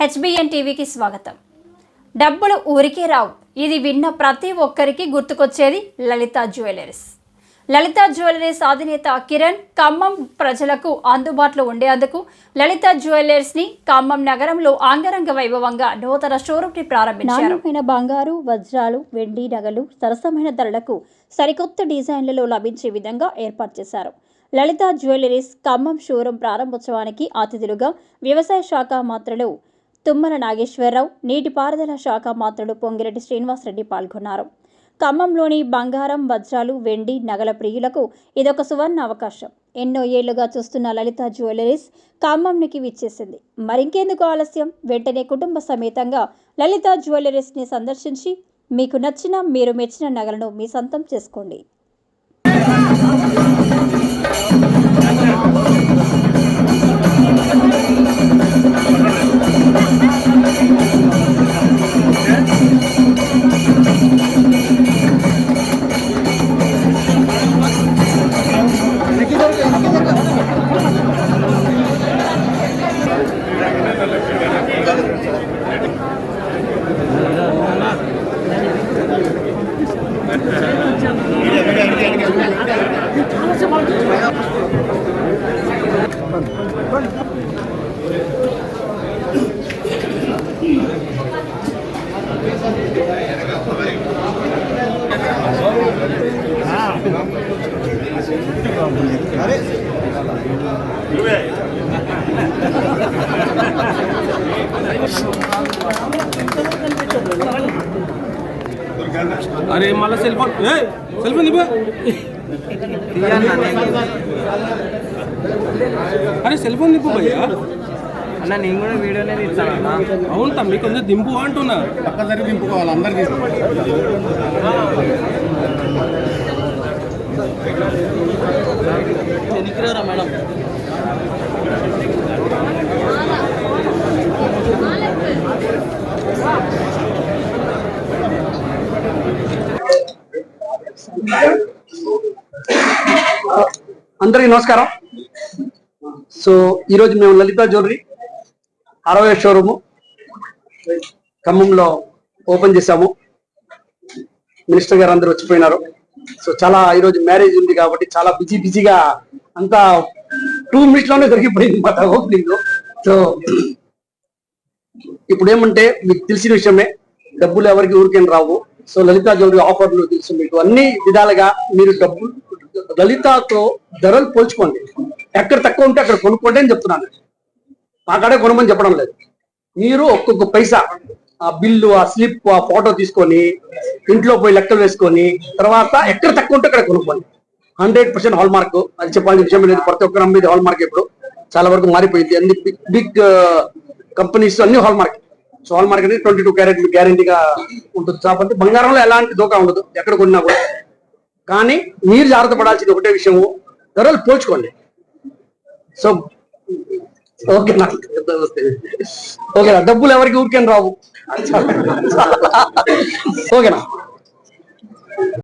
HBN టీవీకి స్వాగతం. డబ్బులు ఊరికే రావు. ఇది విన్న ప్రతి ఒక్కరికి గుర్తుకొచ్చేది లలిత జ్యువెలరీస్. లలిత జ్యువెలరీస్ అధినేత కిరణ్ ఖమ్మం ప్రజలకు అందుబాటులో ఉండేందుకు లలిత జ్యువెలరీస్ని ఖమ్మం నగరంలో అంగరంగ వైభవంగా నూతన షోరూమ్ని ప్రారంభించారు. నాణ్యమైన బంగారు, వజ్రాలు, వెండి నగలు సరసమైన ధరలకు సరికొత్త డిజైన్లలో లభించే విధంగా ఏర్పాటు చేశారు. లలిత జ్యువెలరీస్ ఖమ్మం షోరూమ్ ప్రారంభోత్సవానికి అతిథులుగా వ్యవసాయ శాఖ మంత్రులు తుమ్మల నాగేశ్వరరావు, నీటిపారుదల శాఖ మంత్రులు పొంగిరెడ్డి శ్రీనివాసరెడ్డి పాల్గొన్నారు. ఖమ్మంలోని బంగారం, వజ్రాలు, వెండి నగల ప్రియులకు ఇదొక సువర్ణ అవకాశం. ఎన్నో ఏళ్లుగా చూస్తున్న లలిత జ్యువెలరీస్ ఖమ్మంనికి విచ్చేసింది. మరింకెందుకు ఆలస్యం? వెంటనే కుటుంబ సమేతంగా లలిత జ్యువెలరీస్ని సందర్శించి మీకు నచ్చిన, మీరు మెచ్చిన నగలను మీ సొంతం చేసుకోండి. अरे मला सेलफोन इव्व अरे सेलफोन निप्पु भैया అన్న నేను కూడా వీడియోనే తీస్తాను. అవును తమ్మి కొంచెం దింపు అంటున్నా. పక్కదారి దింపుకోవాలి అందరికి. ఎన్నికరా మేడం అందరికీ నమస్కారం. సో ఈరోజు మేము లలిత జ్యువెలరీ 60వ షోరూము ఖమ్మంలో ఓపెన్ చేశాము. మినిస్టర్ గారు అందరూ వచ్చిపోయినారు. సో చాలా ఈరోజు మ్యారేజ్ ఉంది కాబట్టి చాలా బిజీగా అంతా 2 minutes లోనే దొరికిపోయింది మాట ఓపెనింగ్. సో ఇప్పుడు ఏమంటే మీకు తెలిసిన విషయమే, డబ్బులు ఎవరికి ఊరికేం రావు. సో లలిత జ్యువెలరీ ఆఫర్లు తెలుసు మీకు, అన్ని విధాలుగా మీరు డబ్బులు లలితతో ధరలు పోల్చుకోండి. ఎక్కడ తక్కువ ఉంటే అక్కడ కొనుక్కోండి అని చెప్తున్నాను. మా కాడే కొనమని చెప్పడం లేదు. మీరు ఒక్కొక్క పైసా ఆ బిల్లు, ఆ స్లిప్, ఆ ఫోటో తీసుకొని ఇంట్లో పోయి లెక్కలు వేసుకొని తర్వాత ఎక్కడ తక్కువ ఉంటే అక్కడ కొనుక్కోండి. 100% హాల్ మార్క్. అది చెప్పాల్సిన విషయం లేదు. ప్రతి ఒక్కరు అమ్మేది హాల్ మార్క్. ఇప్పుడు చాలా వరకు మారిపోయింది. అన్ని బిగ్ కంపెనీస్ అన్ని hall mark. So hall mark అనేది 22 క్యారెట్ గ్యారంటీగా ఉంటుంది. కాబట్టి బంగారంలో ఎలాంటి దోకా ఉండదు ఎక్కడ కొన్నా కూడా. కానీ మీరు జాగ్రత్త పడాల్సింది ఒకటే విషయము, ధరలు పోల్చుకోండి. సో ఓకేనా? ఓకేనా? డబ్బులు ఎవరికి ఊరికేం రావు. ఓకేనా?